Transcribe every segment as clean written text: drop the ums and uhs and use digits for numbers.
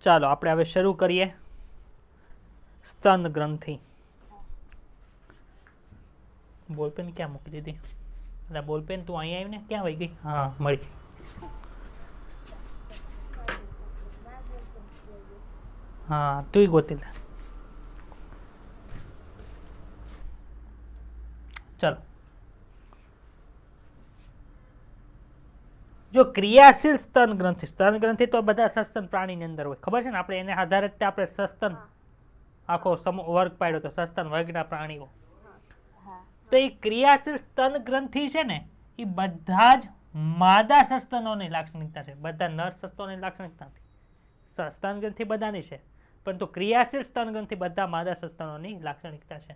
ચાલો આપણે હવે શરૂ કરીએ સ્તન ગ્રંથિ બોલપેન ક્યાં મૂકી દીધી એટલે બોલપેન તું અહીંયા આવીને ક્યાં વહી ગઈ હા મળી હા તું ગોતી લે ચાલો જો ક્રિયાશીલ સ્તન ગ્રંથિ તો બધા સસ્તન પ્રાણીની અંદર હોય ખબર છે ને આપણે એને આધારે આપણે સસ્તન આખો વર્ગ પાડ્યો તો સસ્તન વર્ગના પ્રાણીઓ તો એ ક્રિયાશીલ સ્તન ગ્રંથિ છે ને એ બધા જ માદા સસ્તનોની લાક્ષણિકતા છે બધા નર સસ્તનોની લાક્ષણિકતા નથી સ્તન ગ્રંથિ બધાની છે પરંતુ ક્રિયાશીલ સ્તન ગ્રંથિ બધા માદા સસ્તનોની લાક્ષણિકતા છે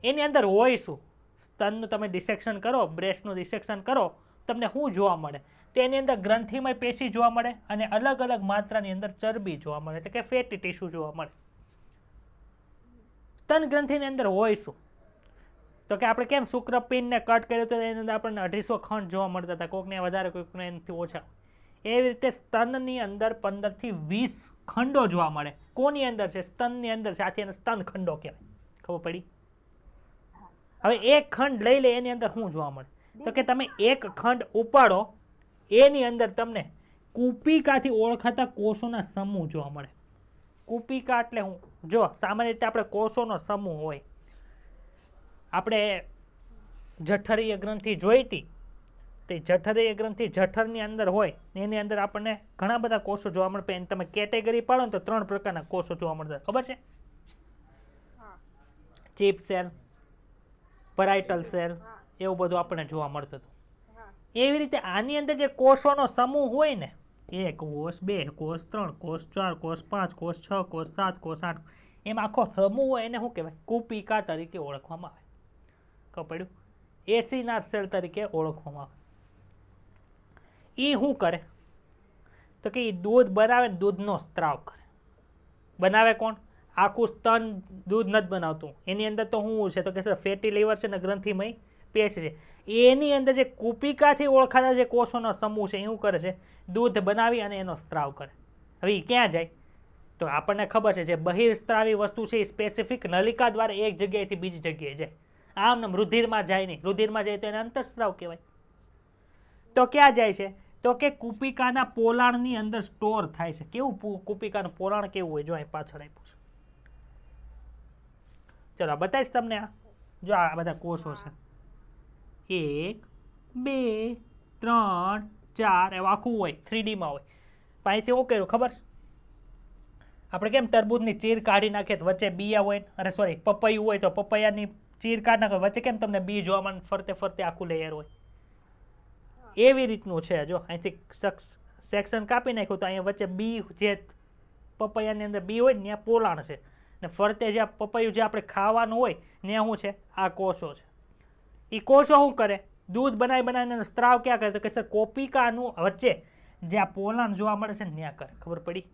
એની અંદર હોય શું સ્તનનું તમે ડિસેક્શન કરો બ્રેસ્ટનું ડિસેક્શન કરો તમને શું જોવા મળે તો એની અંદર ગ્રંથિમય પેશી જોવા મળે અને અલગ અલગ માત્રાની અંદર ચરબી જોવા મળે એટલે કે ફેટી ટીશ્યુ જોવા મળે સ્તન ગ્રંથિની અંદર હોય શું તો કે આપણે કેમ શુક્રપિંડને કટ કર્યો તો એની અંદર આપણને 250 ખંડ જોવા મળતા હતા કોઈકને વધારે કોઈકને એનાથી ઓછા એવી રીતે સ્તનની અંદર 15 થી 20 ખંડો જોવા મળે કોની અંદર છે સ્તનની અંદર છે આથી એને સ્તન ખંડો કહેવાય ખબર પડી હવે એક ખંડ લઈ લે એની અંદર શું જોવા મળે તો કે તમે એક ખંડ ઉપાડો એની અંદર તમને કુપિકાથી ઓળખાતા કોષોના સમૂહ જોવા મળે કુપિકા એટલે હું જો સામાન્ય રીતે આપણે કોષોનો સમૂહ હોય આપણે જઠરીય ગ્રંથિ જોઈ હતી તે જઠરીય ગ્રંથિ જઠરની અંદર હોય એની અંદર આપણને ઘણા બધા કોષો જોવા મળે એની તમે કેટેગરી પાડો ને તો 3 પ્રકારના કોષો જોવા મળતા ખબર છે ચીપ સેલ પેરાઇટલ સેલ એવું બધું આપણને જોવા મળતું હતું એવી રીતે આની અંદર જે કોષોનો સમૂહ હોય ને 1 કોષ 2 કોષ 3 કોષ 4 કોષ 5 કોષ 6 કોષ 7 કોષ 8 એમ આખો સમૂહ હોય એને શું કહેવાય કુપિકા તરીકે ઓળખવામાં આવે ખબર પડ્યું એસિનાર સેલ તરીકે ઓળખવામાં આવે એ શું કરે તો કે એ દૂધ બનાવે ને દૂધનો સ્ત્રાવ કરે બનાવે કોણ આખું સ્તન દૂધ નથી બનાવતું એની અંદર તો શું છે તો કે સર ફેટી લીવર છે ને ગ્રંથિમય પેશી છે એની અંદર જે કુપિકાથી ઓળખાતા જે કોષોનો સમૂહ છે એ શું કરે છે દૂધ બનાવી અને એનો સ્ત્રાવ કરે હવે એ ક્યાં જાય તો આપણને ખબર છે જે બહિર્સ્ત્રાવી વસ્તુ છે એ સ્પેસિફિક નલિકા દ્વારા એક જગ્યાએથી બીજી જગ્યાએ જાય આમ રુધિરમાં જાય નહીં રુધિરમાં જાય તો એને અંતરસ્ત્રાવ કહેવાય તો ક્યાં જાય છે તો કે કુપિકાના પોલાણની અંદર સ્ટોર થાય છે કેવું કુપિકાનું પોલાણ કેવું હોય જો અહીં પાછળ આપ્યું છે ચલો બતાવીશ તમને આ જો આ બધા કોષો છે 1 2 3 4 એવું આખું હોય 3Dમાં હોય પાછી શું કર્યું ખબર છે આપણે કેમ તરબૂચની ચીર કાઢી નાખીએ વચ્ચે બીયા હોય અરે સોરી પપૈયું હોય તો પપૈયાની ચીર કાઢી નાખો વચ્ચે કેમ તમને બી જોવા મળે ફરતે ફરતે આખું લેયર હોય એવી રીતનું છે જો અહીંથી સેક્શન કાપી નાખ્યું તો અહીંયા વચ્ચે બી જે પપૈયાની અંદર બી હોય ને ત્યાં પોલાણ છે ને ફરતે જ્યાં પપૈયું જે આપણે ખાવાનું હોય ત્યાં શું છે આ કોષો છે એ કોષો શું કરે દૂધ બનાવીને સ્ત્રાવ ક્યાં કરે તો કે સર કોપિકાનું વચ્ચે જ્યાં પોલાણ જોવા મળે છે ને ત્યાં કરે ખબર પડી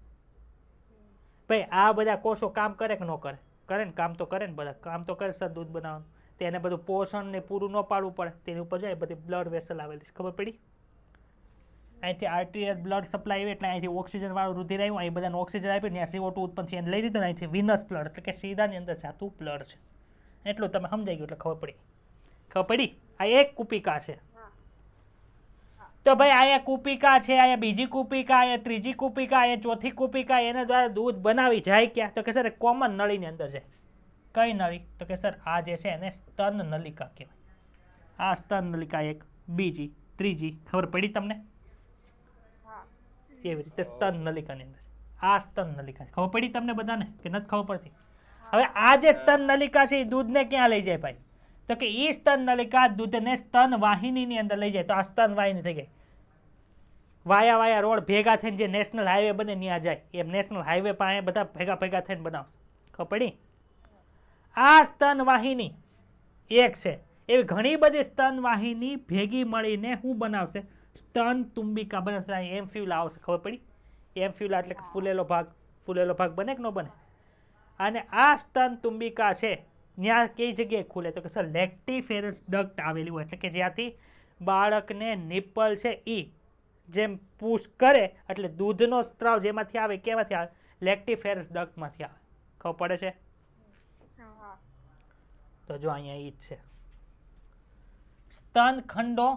ભાઈ આ બધા કોષો કામ કરે કે ન કરે કરે ને કામ તો કરે ને બધા કામ તો કરે સર દૂધ બનાવવાનું તેને બધું પોષણ ને પૂરું ન પાડવું પડે તેની ઉપર જાય બધી બ્લડ વેસલ આવેલી છે ખબર પડી અહીંથી આર્ટિરિયલ બ્લડ સપ્લાય આવી એટલે અહીંથી ઓક્સિજન વાળું રુધિર આવ્યું અહીં બધાને ઓક્સિજન આપ્યું ત્યાં CO2 ઉત્પન્ન થઈ લઈ લીધું અહીંથી વિનસ બ્લડ એટલે કે સીધાની અંદર જાતું બ્લડ છે એટલું તમે સમજાઈ ગયું એટલે ખબર પડી આ એક કુપિકા છે તો ભાઈ અહીંયા કુપિકા છે અહીંયા બીજી કુપિકા અહીંયા ત્રીજી કુપિકા અહીંયા ચોથી કુપિકા એના દ્વારા દૂધ બનાવી જાય ક્યાં તો કે સર કોમન નળીની અંદર જાય કઈ નળી તો કે સર આ જે છે એને સ્તન નલિકા કહેવાય આ સ્તન નલિકા એક બીજી ત્રીજી ખબર પડી તમને એવી રીતે સ્તન નલિકાની અંદર આ સ્તન નલિકા ખબર પડી તમને બધાને કે નથી ખબર પડતી હવે આ જે સ્તન નલિકા છે એ દૂધને ક્યાં લઈ જાય ભાઈ તો કે એ સ્તન નલિકા દૂધને સ્તન વાહિનીની અંદર લઈ જાય તો આ સ્તન વાહિની થઈ ગઈ વાયા રોડ ભેગા થઈને જે નેશનલ હાઈવે બને ત્યાં જાય એમ નેશનલ હાઈવે પાસે બધા ભેગા થઈને બનાવશે ખબર પડી આ સ્તન વાહિની એક છે એવી ઘણી બધી સ્તન વાહિની ભેગી મળીને શું બનાવશે સ્તન તુંબિકા બનાવશે એમ્ફ્યુલા આવશે ખબર પડી એમ્ફ્યુલા એટલે કે ફૂલેલો ભાગ બને કે ન બને અને આ સ્તન તુંબિકા છે ત્યાં કઈ જગ્યાએ ખુલે તો કે સર લેક્ટિફેરસ ડક્ટ આવેલી હોય એટલે કે જ્યાંથી બાળકને નિપલ છે એ જેમ પુશ કરે એટલે દૂધનો સ્ત્રાવ જેમાંથી આવે કેમાંથી આવે? લેક્ટિફેરસ ડક્ટમાંથી આવે. ખબર પડે છે? તો જો અહીંયા ઈ જ છે. સ્તન ખંડો,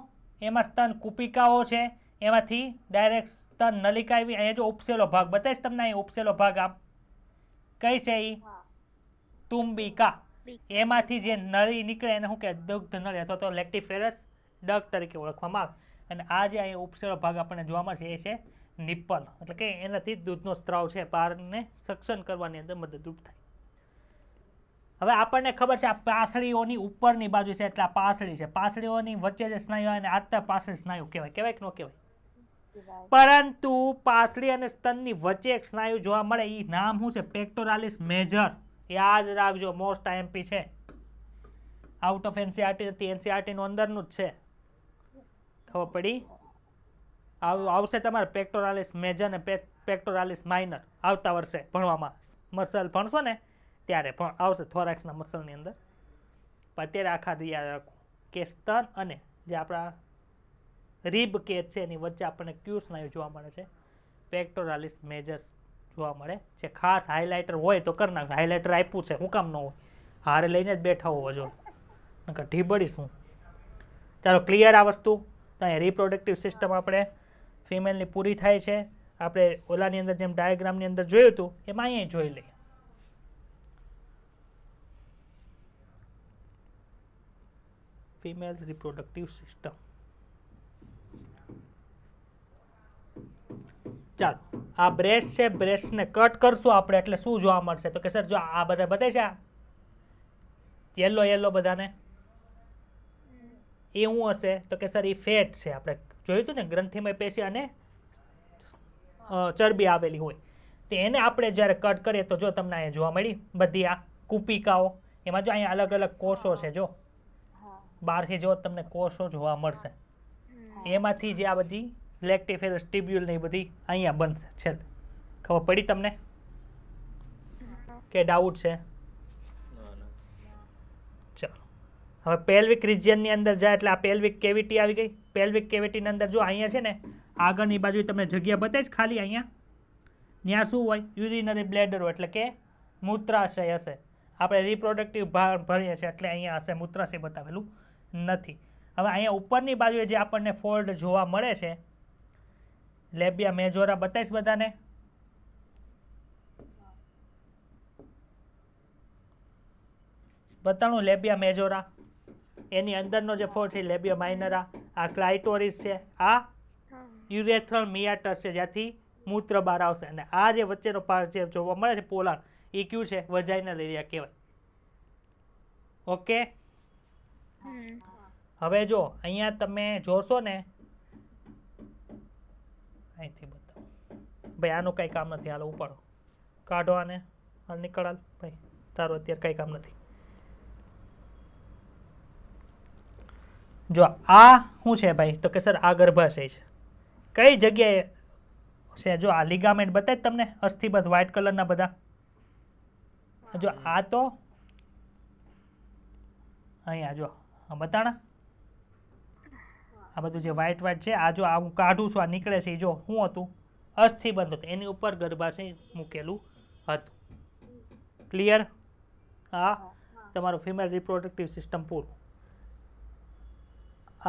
એમાં સ્તન કુપિકાઓ છે, એમાંથી ડાયરેક્ટ સ્તન નલિકા આવી. અહીંયા જો ઉપસેલો ભાગ બતાવીશ તમને, અહીં ઉપસેલો ભાગ આમ કઈ છે ઈ? તુંબિકા. એમાંથી જે નળી નીકળે એને શું કહેવાય? દુગ્ધ નળી અથવા તો લેક્ટિફેરસ ડક તરીકે ઓળખવામાં આવે. અને આ જે અહીં ઉપસેલો ભાગ આપણને જોવા મળશે એ છે નિપ્પલ, એટલે કે એનાથી દૂધનો સ્ત્રાવ છે બહારને સક્શન કરવાની અંદર મદદરૂપ થાય. હવે આપણને ખબર છે આ પાસળીઓની ઉપરની બાજુ છે એટલે આ પાસળી છે. પાસળીઓની વચ્ચે જે સ્નાયુ આવે એને આત્તા પાસળી સ્નાયુ કહેવાય. કહેવાય કે ન કહેવાય? પરંતુ પાસળી અને સ્તનની વચ્ચે એક સ્નાયુ જોવા મળે, એ નામ શું છે? પેક્ટોરાલિસ મેજર. યાદ રાખજો, મોસ્ટ આઈએમપી છે. આઉટ ઓફ એનસીઆરટી નથી, એનસીઆરટી નું અંદરનું જ છે. ખબર પડી? આવશે તમારે પેક્ટોરાલિસ મેજર અને પેક્ટોરાલિસ માઇનર આવતા વર્ષે ભણવામાં. મસલ ભણશો ને ત્યારે પણ આવશે થોરેક્સના મસલની અંદર. અત્યારે આખા યાદ રાખો કે સ્તન અને જે આપણા રીબ કેજ છે એની વચ્ચે આપણને ક્યુ સ્નાયુ જોવા મળે છે, પેક્ટોરાલિસ મેજર્સ જોવા મળે છે. ખાસ હાઇલાઇટર હોય તો કરી નાખો. હાઇલાઇટર આપ્યું છે, હું કામ ન હોય? હારે લઈને જ બેઠા હોવો જો, નકર ઢીબડીશું. ચાલો, ક્લિયર આ વસ્તુ? તો અહીંયા રિપ્રોડક્ટિવ સિસ્ટમ આપણે ફિમેલની પૂરી થાય છે. આપણે ઓલાની અંદર જેમ ડાયાગ્રામની અંદર જોયું હતું એમાં અહીંયા જોઈ લઈએ. Female reproductive system. ચાલો, આ બ્રેસ્ટ છે, બ્રેસ્ટને કટ કરશું આપણે એટલે શું જોવા મળશે? તો કે સર જો આ બધા બતાવે છે, આ યલો યલો બધાને, એ શું હશે? તો કે સર એ ફેટ છે. આપણે જોયું હતું ને ગ્રંથિમય પેશી અને ચરબી આવેલી હોય, તો એને આપણે જ્યારે કટ કરીએ તો જો તમને અહીંયા જોવા મળી બધી આ કુપિકાઓ. એમાં જો અહીંયા અલગ અલગ કોષો છે, જો બહારથી જો તમને કોષો જોવા મળશે. એમાંથી જે આ બધી લેક્ટિફેરસ ટ્યુબ્યુલ ને એ બધી અહીંયા બનશે છેલ્લે. ખબર પડી તમને કે ડાઉટ છે? ચાલો, હવે પેલ્વિક રિજિયનની અંદર જાય એટલે આ પેલ્વિક કેવિટી આવી ગઈ. પેલ્વિક કેવિટીની અંદર જો અહીંયા છે ને આગળની બાજુ તમને જગ્યા બતાવીશ ખાલી, અહીંયા ત્યાં શું હોય? યુરિનરી બ્લેડર હોય, એટલે કે મૂત્રાશય હશે. આપણે રિપ્રોડક્ટિવ ભણીએ છીએ એટલે અહીંયા હશે, મૂત્રાશય બતાવેલું નથી. હવે અહીંયા ઉપરની બાજુએ જે આપણને ફોલ્ડ જોવા મળે છે, લેબિયા મેજોરા બતાવીશ બધાને. બતાણું લેબિયા મેજોરા, એની અંદરનો જે ફોલ્ડ છે લેબિયા માઇનરા. આ ક્લાઇટોરિસ છે, આ યુરેથ્રલ મિયાટસ છે જ્યાંથી મૂત્ર બહાર આવશે. અને આ જે વચ્ચેનો પાર્ટ જે જોવા મળે છે પોલાર, એ ક્યુ છે? વજાઇનલ એરિયા કહેવાય. ઓકે, હવે જો અહીંયા તમે જોશો ને, અહીંથી બતાવો ભાઈ, આનું કંઈ કામ નથી. હાલો ઉપાડો, કાઢો આને, હાલ નીકળ હાલ ભાઈ, તારું અત્યારે કંઈ કામ નથી. જો આ શું છે ભાઈ? તો કે સર આ ગર્ભાશય છે. કઈ જગ્યાએ છે? જો આ લિગામેન્ટ બતાય તમને, અસ્થિબંધ વ્હાઇટ કલરના બધા. જો આ તો અહીંયા જો બતાણા, આ બધું જે વ્હાઇટ વ્હાઇટ છે, આ જો આ હું કાઢું છું, આ નીકળે છે, જો શું હતું? અસ્થિબંધ હતું, એની ઉપર ગર્ભાશય મૂકેલું હતું. ક્લિયર? આ તમારું ફિમેલ રિપ્રોડક્ટિવ સિસ્ટમ પૂરું.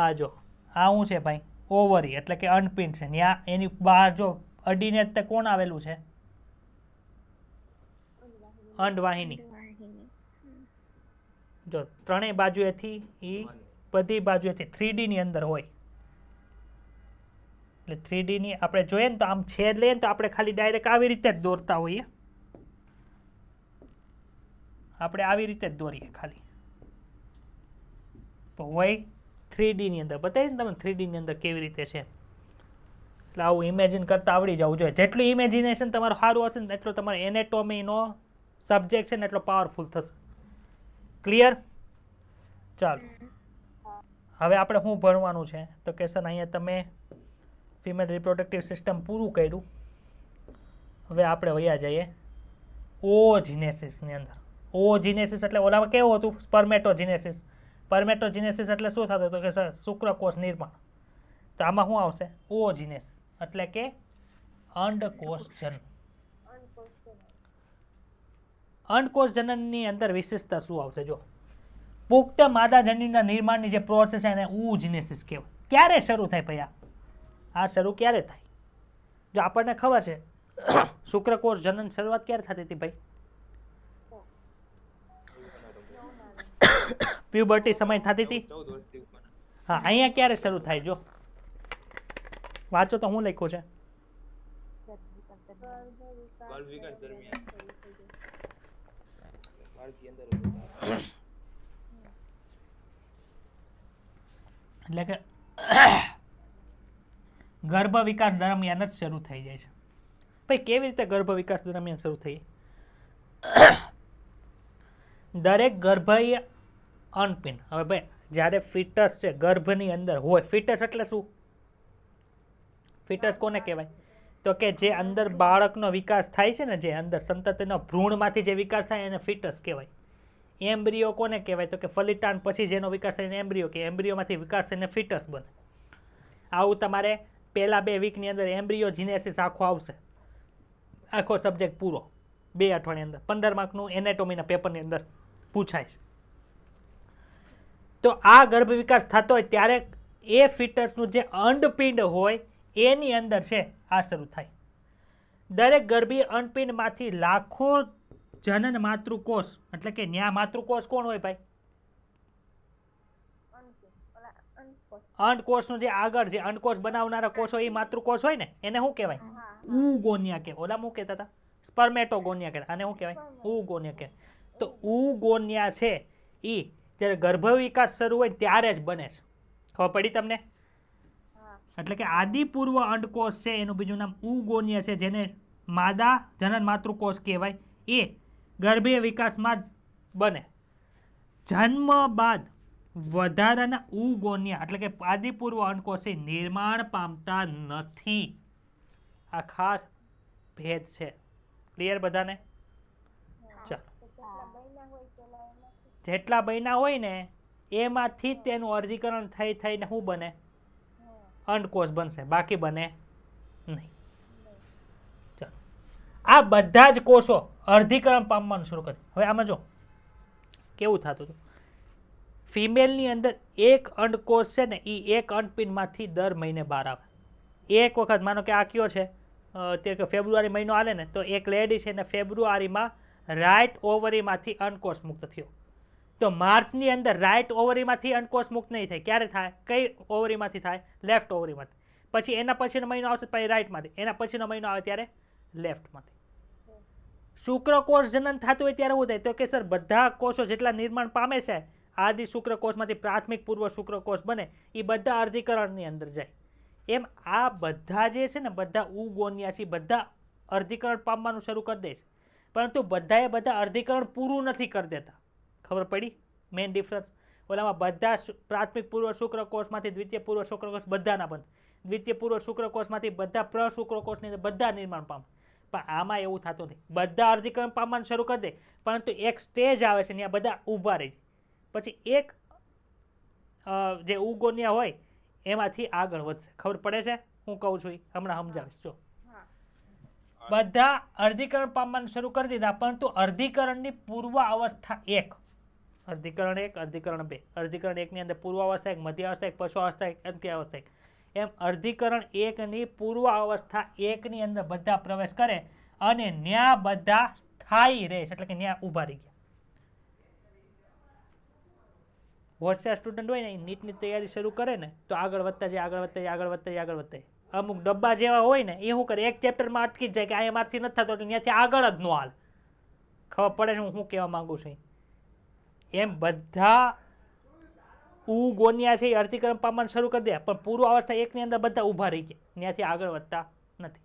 આ જો આ શું છે ભાઈ? ઓવરી, એટલે કે અંડપિંડ છે. ત્યાં એની બહાર જો અડીને તે કોણ આવેલું છે? અંડવાહિની. જો ત્રણેય બાજુએથી, એ બધી બાજુએથી 3D ની અંદર હોય. એટલે 3D ની આપણે જોઈએ ને તો આમ છેદ લઈએ ને તો આપણે ખાલી ડાયરેક્ટ આવી રીતે જ દોરતા હોઈએ. આપણે આવી રીતે જ દોરીએ ખાલી. હોય 3D ની અંદર. બતાવીએ ને તમે 3D ની અંદર કેવી રીતે છે. એટલે આવું ઇમેજિન કરતા આવડી જવું જોઈએ. જેટલું ઇમેજિનેશન તમારું સારું હશે ને એટલો તમારે એનેટોમીનો સબ્જેક્ટ છે ને એટલો પાવરફુલ થશે. ક્લિયર? ચાલો, હવે આપણે શું ભણવાનું છે? તો કે સર અહીંયા તમે ફિમેલ રિપ્રોડક્ટિવ સિસ્ટમ પૂરું કર્યું. હવે આપણે વયા જઈએ ઓજીનેસિસની અંદર. ઓજીનેસિસ એટલે ઓલામાં કેવું હતું? સ્પર્મેટોજીનેસિસ. સ્પર્મેટોજીનેસિસ એટલે શું થતું? તો કે સર શુક્રકોષ નિર્માણ. તો આમાં શું આવશે? ઓજીનેસિસ એટલે કે અંડકોષજનન. અંડકોષજનનની અંદર વિશેષતા શું આવશે? જો પુખ્ત માદા જનીનના નિર્માણની જે પ્રોસેસ છે એને oogenesis કહેવાય. ક્યારે શરૂ થાય ભૈયા? આ શરૂ ક્યારે થાય? જો આપણને ખબર છે શુક્રકોષ જનન શરૂઆત ક્યારે થતી હતી ભાઈ? પ્યુબર્ટી સમય થતી હતી. હા, અહીંયા ક્યારે શરૂ થાય? જો વાંચો તો હું લખ્યું છે. એટલે કે ગર્ભ વિકાસ દરમિયાન જ શરૂ થઈ જાય છે. ભાઈ કેવી રીતે ગર્ભ વિકાસ દરમિયાન શરૂ થઈ? દરેક ગર્ભીય અનપિંડ, હવે ભાઈ જ્યારે ફિટસ છે ગર્ભની અંદર હોય, ફિટસ એટલે શું? ફિટસ કોને કહેવાય? તો કે જે અંદર બાળકનો વિકાસ થાય છે ને, જે અંદર સંતતિનો ભ્રૂણમાંથી જે વિકાસ થાય એને ફિટસ કહેવાય. એમ્બ્રિયો કોને કહેવાય? તો કે ફલિતાંડ પછી જેનો વિકાસ થાય એને એમ્બ્રિયો કે એમ્બ્રિયોમાંથી વિકાસ થઈને ફિટસ બને. આવું તમારે પહેલા 2 વીકની અંદર એમ્બ્રિયોજીનેસિસ આખો આવશે, આખો સબ્જેક્ટ પૂરો 2 અઠવાડિયા અંદર 15 માર્કનું એનેટોમીના પેપરની અંદર પૂછાય છે. તો આ ગર્ભ વિકાસ થતો હોય ત્યારે એ ફિટસનું જે અંડપિંડ હોય એની અંદર છે આ શરૂ થાય. દરેક ગર્ભીય અંડપિંડમાંથી લાખો જનન માતૃકોષ, એટલે કે ન્યા માતૃકોષ કોણ હોય ભાઈ? અંડકોષનું જે આગળ જે અંડકોષ બનાવનારા કોષો એ માતૃકોષ હોય ને એને શું કહેવાય? ઉગોનિયા કહેવાય. ઓલા શું કહેતા હતા? સ્પર્મેટોગોનિયા કહેતા. આને શું કહેવાય? ઉગોનિયા કહેવાય. તો ઉગોનિયા છે એ જ્યારે ગર્ભ વિકાસ શરૂ હોય ત્યારે જ બને છે. ખબર પડી તમને? એટલે કે આદિપૂર્વ અંડકોષ છે એનું બીજું નામ ઉગોનિયા છે, જેને માદા જનન માતૃકોષ કહેવાય. એ ગર્ભીય વિકાસમાં બને. જન્મ બાદ વધારાના ઉગોનિયા એટલે કે આદિપૂર્વ અંડકોષ નિર્માણ પામતા નથી. આ ખાસ ભેદ છે. ક્લિયર બધાને? ચાલો, જેટલા બન્યા હોય ને એમાંથી જ તેનું અર્ધીકરણ થઈને શું બને? અંડકોષ બનશે, બાકી બને નહીં. ચાલો, આ બધા જ કોષો અર્ધીકરણ પામવાનું શરૂ કરે. હવે આમાં જો કેવું થતું હતું, ફિમેલની અંદર એક અંડકોષ છે ને એ એક અંડપિંડમાંથી દર મહિને બહાર આવે. એક વખત માનો કે આ કયો છે અત્યારે ફેબ્રુઆરી મહિનો હાલે ને, તો એક લેડી છે ને ફેબ્રુઆરીમાં રાઇટ ઓવરીમાંથી અંડકોષ મુક્ત થયો. તો માર્ચની અંદર રાઇટ ઓવરીમાંથી અંડકોષ મુક્ત નહીં થાય. ક્યારે થાય? કઈ ઓવરીમાંથી થાય? લેફ્ટ ઓવરીમાંથી. પછી એના પછીનો મહિનો આવશે પછી રાઇટમાંથી, એના પછીનો મહિનો આવે ત્યારે લેફ્ટમાંથી. શુક્રકોષ જનન થતું હોય ત્યારે શું થાય? તો કે સર બધા કોષો જેટલા નિર્માણ પામે છે આદિ શુક્રકોષમાંથી પ્રાથમિક પૂર્વ શુક્રકોષ બને એ બધા અર્ધીકરણની અંદર જાય. એમ આ બધા જે છે ને બધા ઉગોનિયા છે બધા અર્ધીકરણ પામવાનું શરૂ કરી દે છે, પરંતુ બધાએ બધા અર્ધીકરણ પૂરું નથી કરી દેતા. ખબર પડી મેઇન ડિફરન્સ? ઓલામાં બધા પ્રાથમિક પૂર્વ શુક્રકોષમાંથી દ્વિતીય પૂર્વ શુક્રકોષ બધાના બંધ, દ્વિતીય પૂર્વ શુક્રકોષમાંથી બધા પ્રશુક્રકોષની અંદર બધા નિર્માણ પામે. પણ આમાં એવું થતું નથી. બધા અર્ધીકરણ પામવાનું શરૂ કરી દે, પરંતુ એક સ્ટેજ આવે છે ત્યાં બધા ઊભા રહી જાય, પછી એક જે ઉગોનિયા હોય એમાંથી આગળ વધશે. ખબર પડે છે હું કહું છું? હમણાં સમજાવીશ. જો બધા અર્ધીકરણ પામવાનું શરૂ કરી દીધા, પરંતુ અર્ધીકરણની પૂર્વ અવસ્થા 1, અર્ધીકરણ 1, અર્ધીકરણ 2, અર્ધીકરણ 1 ની અંદર પૂર્વ અવસ્થા 1, મધ્ય અવસ્થા 1, પશ્વ અવસ્થા 1, અંત્ય અવસ્થા 1. એમ અર્ધીકરણ 1 ની પૂર્વ અવસ્થા 1 ની અંદર બધા પ્રવેશ કરે અને ન્યા બધા સ્થાયી રહે છે, એટલે કે ન્યા ઊભા રહી ગયા. હોશિયાર સ્ટુડન્ટ હોય ને એ નીટની તૈયારી શરૂ કરે ને તો આગળ વધતા જાય, આગળ વધતા જાય, આગળ વધતા જાય, આગળ વધતા જાય. અમુક ડબ્બા જેવા હોય ને એ શું કરે, એક ચેપ્ટરમાં અટકી જ જાય કે આ એમાંથી નથી થતો એટલે ત્યાંથી આગળ જ ન હાલ. ખબર પડે છે હું શું કહેવા માંગુ છું? એમ બધા ઉગોનિયા છે એ અર્ધીકરણ પામવાનું શરૂ કરી દે, પણ પૂર્વ અવસ્થા 1 ની અંદર બધા ઊભા રહી ગયા, ત્યાંથી આગળ વધતા નથી.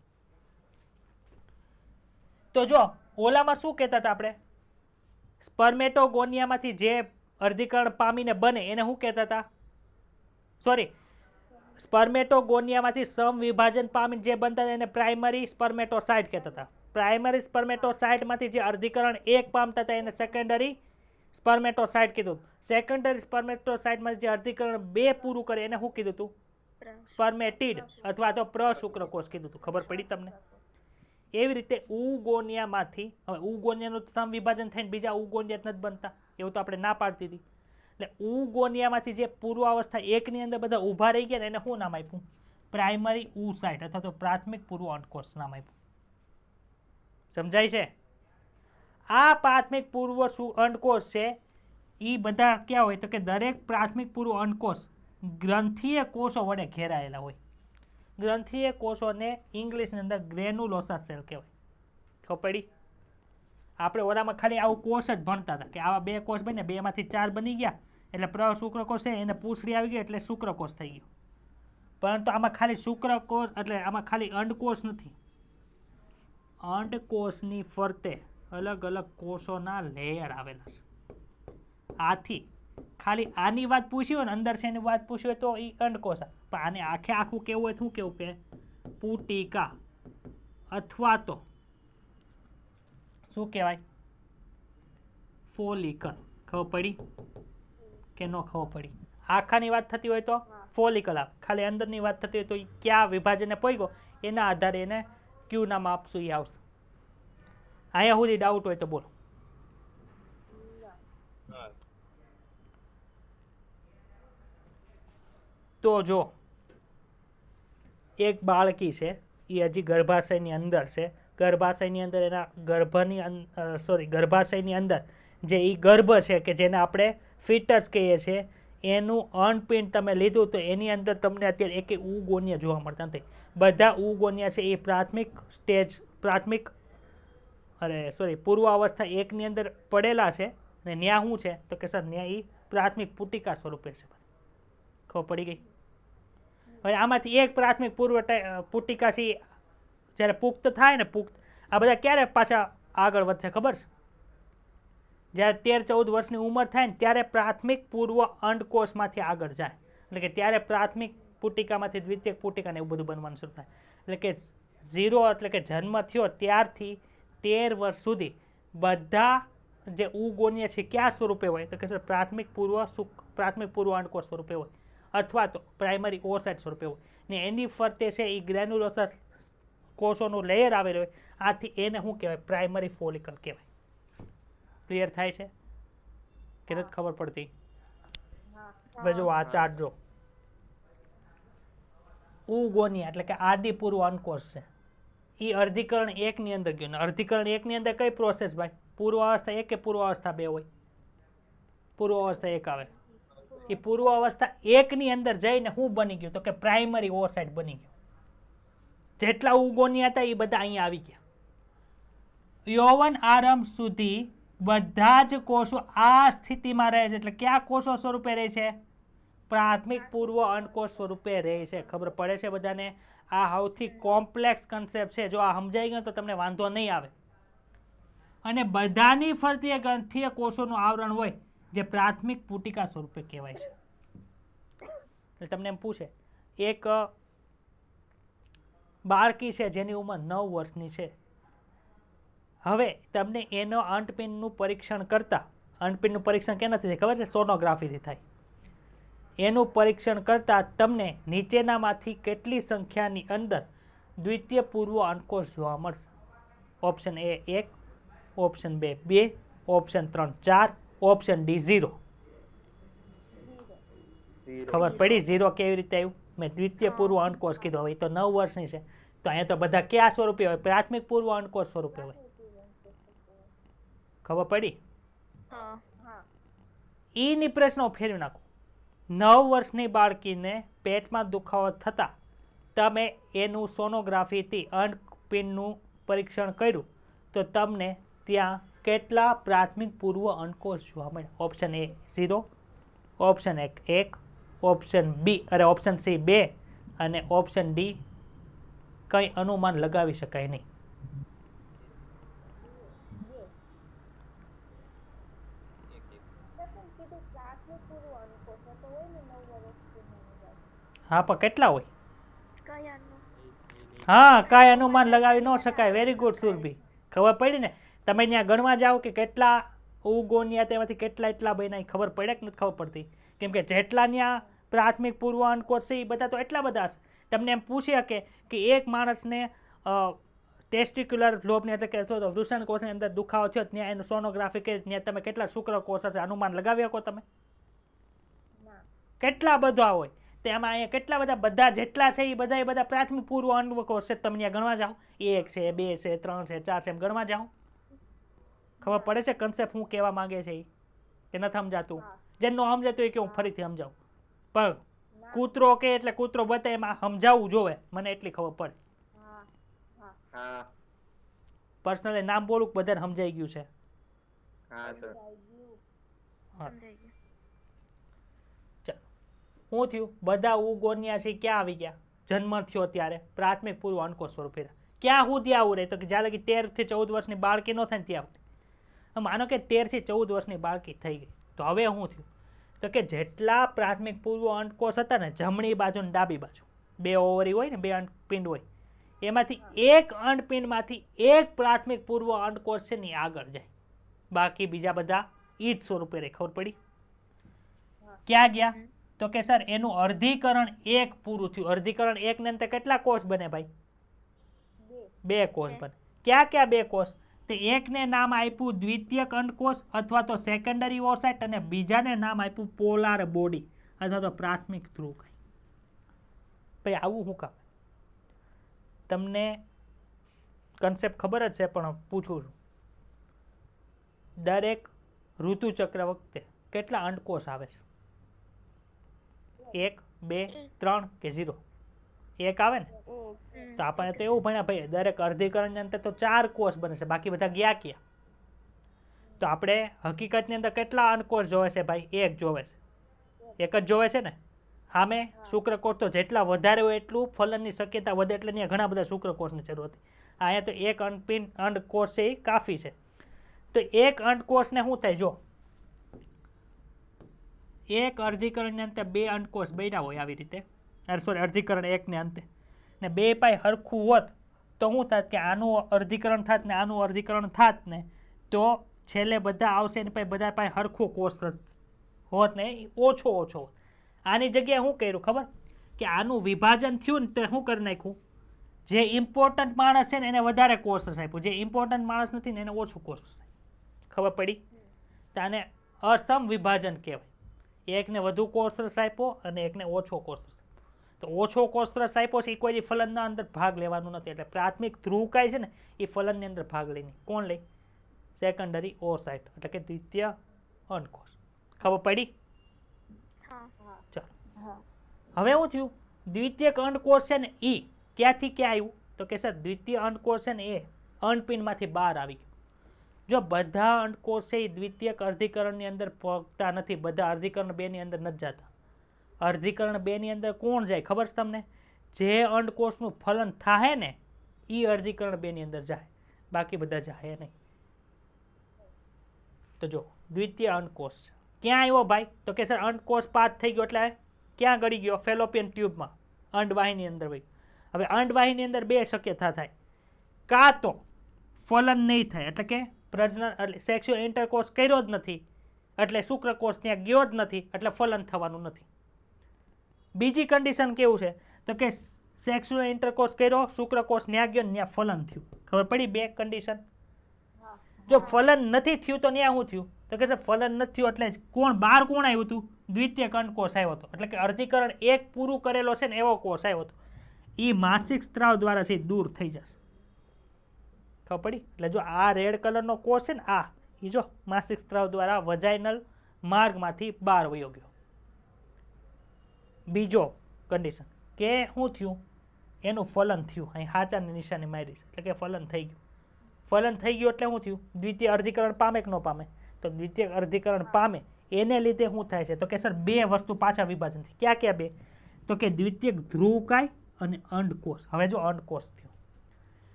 તો જો ઓલામાં શું કહેતા હતા આપણે? સ્પર્મેટોગોનિયામાંથી જે અર્ધીકરણ પામીને બને એને શું કહેતા હતા? સોરી, સ્પર્મેટોગોનિયામાંથી સમવિભાજન પામીને જે બનતા એને પ્રાઇમરી સ્પર્મેટોસાઇટ કહેતા હતા. પ્રાઇમરી સ્પર્મેટોસાઇટમાંથી જે અર્ધીકરણ 1 પામતા હતા એને સેકન્ડરી સ્પર્મેટોસાઇટ કીધું. સેકન્ડરી સ્પર્મેટોસાઇટમાંથી જે અર્ધીકરણ 2 પૂરું કરે એને શું કીધું હતું? સ્પર્મેટિડ અથવા તો પ્રશુક્રકોષ કીધું હતું, ખબર પડી તમને? એવી રીતે ઉગોનિયામાંથી, હવે ઉગોનિયાનું સમવિભાજન થઈને બીજા ઉગોનિયા નથી બનતા, એવું તો આપણે ના પાડતી હતી. એટલે ઉગોનિયામાંથી જે પૂર્વાવસ્થા એકની અંદર બધા ઊભા રહી ગયા ને એને શું નામ આપ્યું? પ્રાઇમરી ઉસાઇટ અથવા તો પ્રાથમિક પૂર્વ અંડકોષ નામ આપ્યું. સમજાય છે? આ પ્રાથમિક પૂર્વ અંડકોષ છે એ બધા ક્યાં હોય તો કે દરેક પ્રાથમિક પૂર્વ અંડકોષ ગ્રંથીય કોષો વડે ઘેરાયેલા હોય. ગ્રંથીય કોષોને ઇંગ્લિશની અંદર ગ્રેન્યુલોસા સેલ કહેવાય. ખબર પડી? આપણે ઓલામાં ખાલી આવું કોષ જ ભણતા હતા કે આવા બે કોષ બને, બેમાંથી 4 બની ગયા એટલે પ્રશુક્રકોષ છે, એને પૂંછડી આવી ગઈ એટલે શુક્રકોષ થઈ ગયો. પરંતુ આમાં ખાલી શુક્રકોષ એટલે આમાં ખાલી અંડકોષ નથી, અંડકોષની ફરતે અલગ અલગ કોષોના લેયર આવેલા છે. આથી ખાલી આની વાત પૂછી હોય ને, અંદર છે એની વાત પૂછી હોય તો એ અંડકોષ, પણ આને આખે આખું કેવું હોય શું કેવું કે પુટિકા અથવા તો શું કહેવાય ફોલિકલ. ખબર પડી કે ન ખબર પડી? આખાની વાત થતી હોય તો ફોલિકલ આવે, ખાલી અંદરની વાત થતી હોય તો એ ક્યાં વિભાજનને પહોંચ્યો એના આધારે એને ક્યુ નામ આપશું એ આવશે. અહીંયા સુધી ડાઉટ હોય તો બોલો. તો જો એક બાળકી છે એ હજી ગર્ભાશયની અંદર છે, ગર્ભાશયની અંદર એના ગર્ભાશયની અંદર જે એ ગર્ભ છે કે જેને આપણે ફિટસ કહીએ છીએ, એનું અનપિંડ તમે લીધું તો એની અંદર તમને અત્યારે એક ઉગોનિયા જોવા મળતા નથી. બધા ઉગોનિયા છે એ પૂર્વાવસ્થા એકની અંદર પડેલા છે ને ન્યા શું છે તો કે સર ન્યા એ પ્રાથમિક પુટિકા સ્વરૂપે છે. ખબર પડી ગઈ? હવે આમાંથી એક પ્રાથમિક પુટિકા છે જ્યારે પુખ્ત થાય ને, આ બધા ક્યારે પાછા આગળ વધશે ખબર છે? જ્યારે 13-14 વર્ષની ઉંમર થાય ને ત્યારે પ્રાથમિક પૂર્વ અંડકોષમાંથી આગળ જાય, એટલે કે ત્યારે પ્રાથમિક પુટિકામાંથી દ્વિતીયક પુટિકા ને એવું બધું બનવાનું શરૂ થાય. એટલે કે 0 એટલે કે જન્મ થયો ત્યારથી 13 વર્ષ સુધી બધા જે ઉગોનિયા છે કયા સ્વરૂપે હોય તો કે સર પ્રાથમિક પૂર્વ અંડકોષ સ્વરૂપે હોય અથવા તો પ્રાઇમરી ઓસાઇટ સ્વરૂપે હોય ને એની ફરતે છે એ ગ્રેન્યુલોસા કોષોનું લેયર આવેલું હોય. આથી એને શું કહેવાય? પ્રાઇમરી ફોલિકલ કહેવાય. ક્લિયર થાય છે કે નથી ખબર પડતી? હવે જો આ ચાર્ટ જો ઉગોનિયા એટલે કે આદિ પૂર્વ અંડકોષ છે એ અર્ધીકરણ 1 ની અંદર ગયો ને અર્ધીકરણ 1 ની અંદર કઈ પ્રોસેસ ભાઈ? પૂર્વાવસ્થા 1 કે પૂર્વાવસ્થા 2 હોય? પૂર્વાવસ્થા 1 આવે. એ પૂર્વાવસ્થા 1 ની અંદર જઈને શું બની ગયું તો કે પ્રાઇમરી ઓસાઇટ બની ગયું. જેટલા ઉગોનિયા હતા એ બધા અહીંયા આવી ગયા. યૌવન આરંભ સુધી બધા જ કોષો આ સ્થિતિમાં રહે છે. એટલે કયા કોષો સ્વરૂપે રહે છે? પ્રાથમિક પૂર્વ અંડકોષ સ્વરૂપે રહે છે. ખબર પડે છે બધાને? આ સૌથી કોમ્પ્લેક્સ કન્સેપ્ટ છે. જો આ સમજાઈ ગયો તો તમને વાંધો નહીં આવે. અને બધાની ફરતી ગ્રંથીય કોષોનું આવરણ હોય જે પ્રાથમિક પુટિકા સ્વરૂપે કહેવાય છે. એટલે તમને એમ પૂછે, એક બાળકી છે જેની ઉંમર 9 વર્ષની છે, હવે તમને એનો અંડપિંડનું પરીક્ષણ કરતા, અંડપિંડનું પરીક્ષણ કેનાથી થાય ખબર છે? સોનોગ્રાફીથી થાય. એનું પરીક્ષણ કરતા તમને નીચેનામાંથી કેટલી સંખ્યાની અંદર દ્વિતીય પૂર્વ અંડકોષ જોવા મળશે? Option A 1, option B 2, option 3 4, option D 0. ખબર પડી 0 કેવી રીતે આવ્યું? મેં દ્વિતીય પૂર્વ અંડકોષ કીધું. હવે તો 9 વર્ષની છે તો અહીંયા તો બધા કયા સ્વરૂપે હોય? પ્રાથમિક પૂર્વ અંડકોષ સ્વરૂપે હોય. ખબર પડી? ઈની પ્રશ્નો ફેરવી નાખો. 9 વર્ષની બાળકીને પેટમાં દુખાવો થતા તમે એનું સોનોગ્રાફીથી અંડપિંડનું પરીક્ષણ કર્યું તો તમને ત્યાં કેટલા પ્રાથમિક પૂર્વ અંડકોષ જોવા મળે? Option A 0, option 1, option option C 2 અને ઓપ્શન D કંઈ અનુમાન લગાવી શકાય નહીં. હા પણ કેટલા હોય? હા, કાંઈ અનુમાન લગાવી ન શકાય. વેરી ગુડ સુરભી, ખબર પડી ને? તમે ત્યાં ગણવા જાઓ કે કેટલા ઉગોનિયા તેમાંથી કેટલા એટલા બન્યા, ખબર પડે કે નથી ખબર પડતી? કેમ કે જેટલા ત્યાં પ્રાથમિક પૂર્વ અંડકોષ છે એ બધા તો એટલા બધા છે. તમને એમ પૂછી શકે કે એક માણસને ટેસ્ટિક્યુલર લોબની એટલે કે વૃષણકોષની અંદર દુખાવો થયો ત્યાં એનું સોનોગ્રાફી કરી ત્યાં તમે કેટલા શુક્રકોષ હશે અનુમાન લગાવી શકો તમે? કેટલા બધા હોય તેમાં અહીંયા કેટલા બધા જેટલા છે એ બધા પ્રાથમિક પૂર્વ અંડકોષ છે. તમે ત્યાં ગણવા જાઓ 1 છે 2 છે 3 છે 4 છે એમ ગણવા જાઓ. ખબર પડે છે કન્સેપ્ટ હું કહેવા માંગે છે એ કે નથી સમજાતું? જેનો સમજાતું હોય કે હું ફરીથી સમજાવું, પણ કૂતરો કે એટલે કૂતરો બતાવે એમાં સમજાવવું જોવે, મને એટલી ખબર પડે. પર્સનલી નામ બોલું બધાને સમજાઈ ગયું છે? શું થયું? બધા ઉગોન્યા છે ક્યાં આવી ગયા? જન્મ થયો ત્યારે પ્રાથમિક પૂર્વ અંડકોષ સ્વરૂપે. ક્યાં સુધી આવું રહે? તો કે જ્યારે 13 થી 14 વર્ષની બાળકી ન થાય ને ત્યાં સુધી. માનો કે 13 થી 14 વર્ષની બાળકી થઈ ગઈ, તો હવે શું થયું? તો કે જેટલા પ્રાથમિક પૂર્વ અંડકોષ હતા ને જમણી બાજુ ને ડાબી બાજુ 2 ઓવરી હોય ને 2 અંડપિંડ હોય, એમાંથી એક અંડપિંડમાંથી એક પ્રાથમિક પૂર્વ અંડકોષ છે ને આગળ જાય, બાકી બીજા બધા ઈ જ સ્વરૂપે રહે. ખબર પડી? ક્યાં ગયા? તો કે સર એનું અર્ધીકરણ 1 પૂરું થયું. અર્ધીકરણ 1 ને અંતે કેટલા કોષ બને ભાઈ? 2 કોષ બને. ક્યાં ક્યાં 2 કોષ? તો એકને નામ આપ્યું દ્વિતીયક અંડકોષ અથવા તો સેકન્ડરી ઓસાઇટ અને બીજાને નામ આપ્યું પોલાર બોડી અથવા તો પ્રાથમિક ધ્રુવ. ભાઈ આવું શું કામ? તમને કન્સેપ્ટ ખબર જ છે પણ પૂછું છું. દરેક ઋતુચક્ર વખતે કેટલા અંડકોષ આવે છે? 1 2 3 કે 0? 1 આવે ને? તો આપણે તો એવું ભણ્યા ભાઈ દરેક અર્ધીકરણની અંદર તો 4 કોષ બને છે, બાકી બધા ગયા ક્યાં? તો આપણે હકીકતની અંદર કેટલા અંડકોષ જોવે છે ભાઈ? 1 જોવે છે. 1 જ જોવે છે ને? સામે શુક્રકોષ તો જેટલા વધારે હોય એટલું ફલનની શક્યતા વધે, એટલે ત્યાં ઘણા બધા શુક્રકોષની જરૂર હતી. અહીંયા તો 1 અંડકોષ છે એ કાફી છે. તો 1 અંડકોષને શું થાય? જો એક અર્ધીકરણને અંતે 2 અંડકોષ બન્યા હોય આવી રીતે, સોરી અર્ધીકરણ 1 ને અંતે, ને 2 પાય હરખું હોત તો શું થાત કે આનું અર્ધીકરણ થાત ને આનું અર્ધીકરણ થાત ને તો છેલ્લે બધા આવશે ને પછી બધા પાસે હરખું કોષ હોત ને ઓછો હોત. આની જગ્યાએ શું કર્યું ખબર? કે આનું વિભાજન થયું ને તો શું કરી નાખ્યું? જે ઇમ્પોર્ટન્ટ માણસ છે ને એને વધારે કોષ આપ્યું, જે ઇમ્પોર્ટન્ટ માણસ નથી ને એને ઓછું કોષ આપ્યું. ખબર પડી? તો આને અસમ વિભાજન કહેવાય. એકને વધુ કોષરસ આપ્યો અને એકને ઓછો કોષરસ. તો ઓછો કોષરસ આપ્યો છે એ કોઈ ફલનના અંદર ભાગ લેવાનું નથી, એટલે પ્રાથમિક ધ્રુવકાય છે ને એ ફલનની અંદર ભાગ લઈને કોણ લે? સેકન્ડરી ઓસાઇટ એટલે કે દ્વિતીય અંડકોષ. ખબર પડી? ચાલો હવે શું થયું? દ્વિતીયક અંડકોષ છે ને એ ક્યાંથી ક્યાં આવ્યું? તો કે સર દ્વિતીય અંડકોષ છે ને એ અંડપિંડમાંથી બહાર આવી ગયું. જો બધા અંડકોષ છે એ દ્વિતીયક અર્ધીકરણની અંદર પહોંચતા નથી, બધા અર્ધીકરણ 2 ની અંદર નથી જતા. અર્ધીકરણ 2 ની અંદર કોણ જાય ખબર છે તમને? જે અંડકોષનું ફલન થાય ને એ અર્ધીકરણ 2 ની અંદર જાય, બાકી બધા જાય નહીં. તો જો દ્વિતીય અંડકોષ ક્યાં આવ્યો ભાઈ? તો કે સર અંડકોષ પાસ થઈ ગયો એટલે ક્યાં ગળી ગયો? ફેલોપિયન ટ્યુબમાં, અંડવાહીની અંદર ભાઈ. હવે અંડવાહીની અંદર 2 શક્યતા થાય. કાં તો ફલન નહીં થાય એટલે કે પ્રજનન એટલે સેક્સ્યુઅલ ઇન્ટરકોર્સ કર્યો જ નથી એટલે શુક્રકોષ ત્યાં ગયો જ નથી એટલે ફલન થવાનું નથી. બીજી કન્ડિશન કેવું છે? તો કે સેક્સ્યુઅલ ઇન્ટરકોર્સ કર્યો, શુક્રકોષ ત્યાં ગયો ને ત્યાં ફલન થયું. ખબર પડી? 2 કન્ડિશન. જો ફલન નથી થયું તો ત્યાં શું થયું? તો કે ફલન નથી થયું એટલે કોણ બહાર કોણ આવ્યું હતું? દ્વિતીયક અંડકોષ આવ્યો હતો. એટલે કે અર્ધીકરણ 1 પૂરું કરેલો છે ને એવો કોષ આવ્યો હતો. એ માસિક સ્ત્રાવ દ્વારા છે દૂર થઈ જશે. ખબર પડી? એટલે જો આ રેડ કલરનો કોષ છે ને આ એ જો માસિક સ્ત્રાવ દ્વારા વજાઇનલ માર્ગમાંથી બહાર વયો ગયો. બીજો કન્ડિશન કે શું થયું? એનું ફલન થયું. અહીં હાચાની નિશાની મારી છે એટલે કે ફલન થઈ ગયું. ફલન થઈ ગયું એટલે શું થયું? દ્વિતીય અર્ધીકરણ પામે કે ન પામે? તો દ્વિતીય અર્ધીકરણ પામે એને લીધે શું થાય છે? તો કે સર 2 વસ્તુ પાછા વિભાજન થઈ. ક્યાં ક્યાં 2? તો કે દ્વિતીયક ધ્રુવકાય અને અંડકોષ. હવે જો અંડકોષ થયો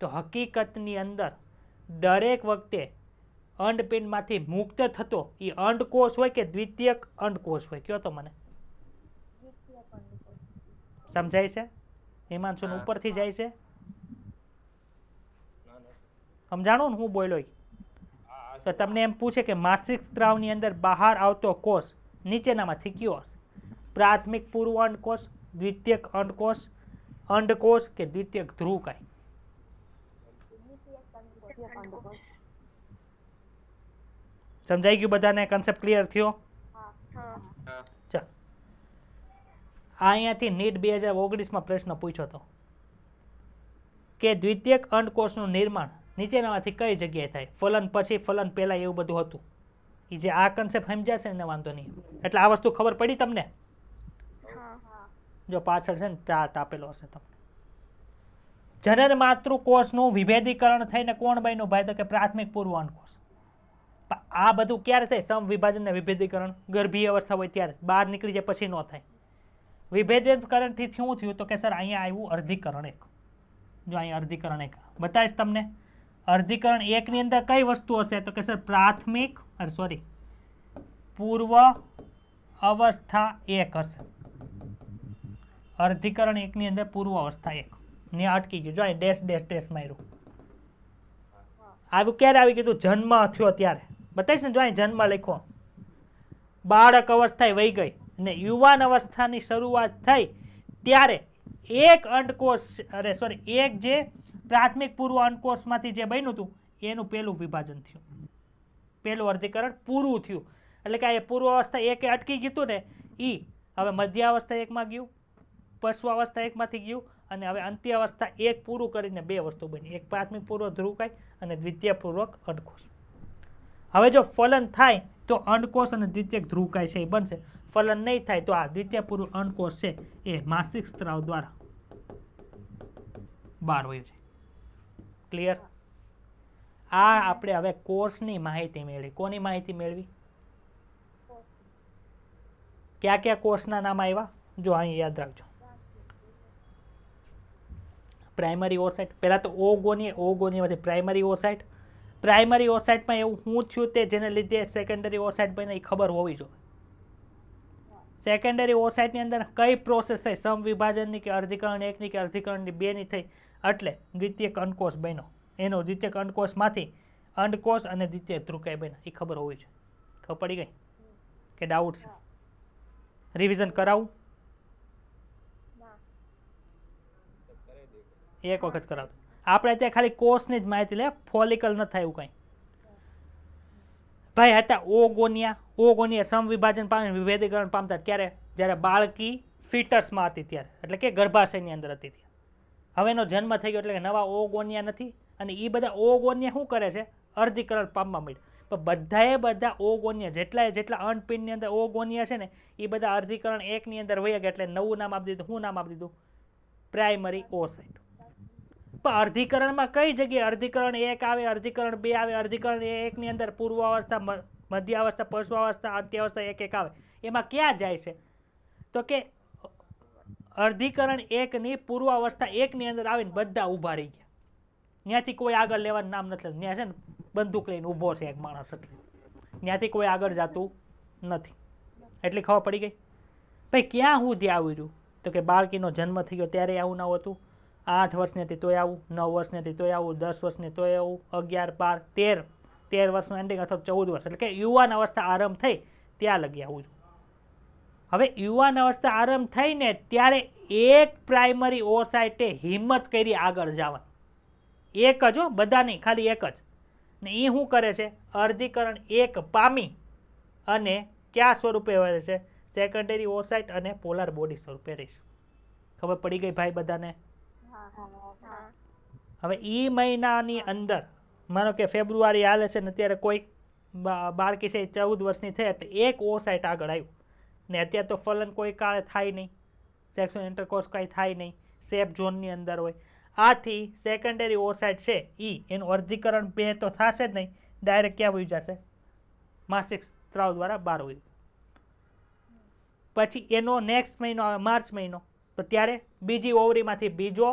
તો હકીકતની અંદર દરેક વખતે અંડપિંડમાંથી મુક્ત થતો એ અંડકોષ હોય કે દ્વિતીયક અંડકોષ હોય? કયો તો મને. સમજાય છે? હિમાંશુન ઉપરથી જાય છે? સમજાણું ને હું બોલ્યો? તો તમને એમ પૂછે કે માસિક સ્ત્રાવની અંદર બહાર આવતો કોષ નીચેનામાંથી કયો હશે? પ્રાથમિક પૂર્વ અંડકોષ, દ્વિતીયક અંડકોષ કે દ્વિતીયક ધ્રુવકાય? સમજાઈ ગયું બધાને? કન્સેપ્ટ ક્લિયર થયો? ચાલ, અહીંયાથી નીટ 2019માં પ્રશ્ન પૂછ્યો હતો કે દ્વિતીયક અંડકોષનું નિર્માણ નીચેનામાંથી કઈ જગ્યાએ થાય? ફલન પછી, ફલન પહેલા, એવું બધું હતું. એ જે આ કન્સેપ્ટ સમજ્યા છે ને વાંધો નહીં. એટલે આ વસ્તુ ખબર પડી તમને? જો પાછળ છે ને ચાર્ટ આપેલો હશે તમને. જનન માતૃકોષનું વિભેદીકરણ થઈને કોણ બન્યું ભાઈ? તો કે પ્રાથમિક પૂર્વ અંડકોષ. આ બધું ક્યારે થાય? સમવિભાજન ને વિભેદીકરણ ગર્ભીય અવસ્થા હોય ત્યારે. બહાર નીકળી જાય પછી ન થાય. વિભેદીકરણથી શું થયું? તો કે સર અહીંયા આવ્યું અર્ધીકરણ 1. જો અહીંયા અર્ધીકરણ 1 બતાવીશ તમને. અર્ધીકરણ 1 ની અંદર કઈ વસ્તુ હશે? તો કે સર પૂર્વ અવસ્થા 1 હશે. અર્ધીકરણ 1 ની અંદર પૂર્વ અવસ્થા 1 ને અટકી ગયું. જો અહીં ડેશ ડેશ ડેશ માર્યું. આવ્યું ક્યારે? આવી કીધું જન્મ થયો ત્યારે. બતાવીશ ને? જો અહીં જન્મ લખો, બાળક અવસ્થાએ વહી ગઈ ને યુવાન અવસ્થાની શરૂઆત થઈ ત્યારે એક જે પ્રાથમિક પૂર્વ અંડકોષમાંથી જે બન્યું હતું એનું પહેલું વિભાજન થયું, પહેલું અર્ધીકરણ પૂરું થયું. એટલે કે આ પૂર્વ અવસ્થા 1 અટકી ગયું હતું ને, એ હવે મધ્ય અવસ્થા 1માં ગયું, પશ્વ અવસ્થા 1માંથી ગયું, અને હવે અંત્ય અવસ્થા 1 પૂરું કરીને 2 વસ્તુ બની. એક પ્રાથમિક પૂર્વ ધ્રુવકાય અને દ્વિતીય પૂર્વક અંડકોષ. હવે જો ફલન થાય તો અંડકોષ અને દ્વિતીયક ધ્રુવકાય છે એ બનશે. ફલન નહીં થાય તો આ દ્વિતીય પૂર્વ અંડકોષ છે એ માસિક સ્ત્રાવ દ્વારા બહાર વયું છે. ક્લિયર? આ આપણે હવે કોષની માહિતી મેળવી. કોની માહિતી મેળવી? ક્યાં ક્યાં કોષના નામ આવ્યા? જો અહીં યાદ રાખજો. પ્રાઇમરી ઓસાઇટ. પહેલા તો ઓગોનિયામાંથી પ્રાઇમરી ઓસાઇટ. પ્રાઇમરી ઓસાઇટમાં એવું શું થયું તે જેને લીધે સેકન્ડરી ઓસાઇટ બને એ ખબર હોવી જોઈએ. સેકન્ડરી ઓસાઇટની અંદર કઈ પ્રોસેસ થઈ? સમવિભાજનની કે અર્ધીકરણ 1ની કે અર્ધીકરણની 2ની થઈ, એટલે દ્વિતીયક અંડકોષ બન્યો. એનો દ્વિતીયક અંડકોષમાંથી અંડકોષ અને દ્વિતીયક ધ્રુવકાય બન્યા. એ ખબર હોવી જોઈએ. ખબર પડી ગઈ કે ડાઉટ છે? રિવિઝન કરાવું? એક વખત કરાવતો. આપણે ત્યાં ખાલી કોષની જ માહિતી લે, ફોલિકલ ન થાય એવું કંઈ. ભાઈ હતા ઓગોનિયા સમવિભાજન પામી વિભેદીકરણ પામતા ક્યારે? જ્યારે બાળકી ફિટસમાં હતી ત્યારે, એટલે કે ગર્ભાશયની અંદર હતી ત્યારે. હવે એનો જન્મ થઈ ગયો એટલે કે નવા ઓગોનિયા નથી. અને એ બધા ઓગોનિયા શું કરે છે? અર્ધીકરણ પામવા માંડ્યા. પણ બધા ઓગોનિયા જેટલા અંડપિંડની અંદર ઓગોનિયા છે ને એ બધા અર્ધીકરણ 1ની અંદર વહી ગયા. એટલે નવું નામ આપી દીધું. શું નામ આપી દીધું? પ્રાઇમરી ઓસાઇટ. પણ અર્ધીકરણમાં કઈ જગ્યાએ અર્ધીકરણ 1 આવે, અર્ધીકરણ 2 આવે? અર્ધીકરણ 1ની અંદર પૂર્વ અવસ્થા, મધ્ય અવસ્થા, પશ્વ અવસ્થા, અંત્ય અવસ્થા 1 આવે. એમાં ક્યાં જાય છે? તો કે અર્ધીકરણ 1ની પૂર્વ અવસ્થા 1ની અંદર આવીને બધા ઊભા રહી ગયા. ત્યાંથી કોઈ આગળ લેવાનું નામ નથી. ત્યાં છે ને બંદૂક લઈને ઊભો છે એક માણસ, એટલે ત્યાંથી કોઈ આગળ જતું નથી. એટલી ખબર પડી ગઈ? ભાઈ ક્યાં સુધી આવી રહ્યું? તો કે બાળકીનો જન્મ થઈ ગયો ત્યારે આવું ના હતું. 8 વર્ષની હતી તોય આવું, 9 વર્ષની હતી તોય આવું, 10 વર્ષની તોય આવું, 11, 12, 13 વર્ષનું એન્ડિંગ અથવા 14 વર્ષ, એટલે કે યુવાન અવસ્થા આરંભ થઈ ત્યાં લગી આવું. હવે યુવાન અવસ્થા આરંભ થઈને ત્યારે એક પ્રાઇમરી ઓસાઇટે હિંમત કરી આગળ જવાની. એક જ હો, બધા નહીં, ખાલી એક જ. ને એ શું કરે છે? અર્ધીકરણ 1 પામી અને કયા સ્વરૂપે રહે છે? સેકન્ડરી ઓસાઇટ અને પોલાર બોડી સ્વરૂપે રહીશું. ખબર પડી ગઈ ભાઈ બધાને? હવે એ મહિનાની અંદર માનો કે ફેબ્રુઆરી હાલે છે ને અત્યારે કોઈ બાળકી છે 14 વર્ષની થઈ એટલે એક ઓસાઇટ આગળ આવ્યું ને અત્યારે તો ફલન કોઈ કાળે થાય નહીં, સેક્સ્યુઅલ ઇન્ટરકોર્સ કાંઈ થાય નહીં, સેફ ઝોનની અંદર હોય. આથી સેકન્ડરી ઓસાઇટ છે એનું અર્ધીકરણ 2 તો થશે જ નહીં, ડાયરેક્ટ ક્યાં વહી જશે? માસિક સ્ત્રાવ દ્વારા બહાર વહી. પછી એનો નેક્સ્ટ મહિનો આવે માર્ચ મહિનો, તો ત્યારે બીજી ઓવરીમાંથી બીજો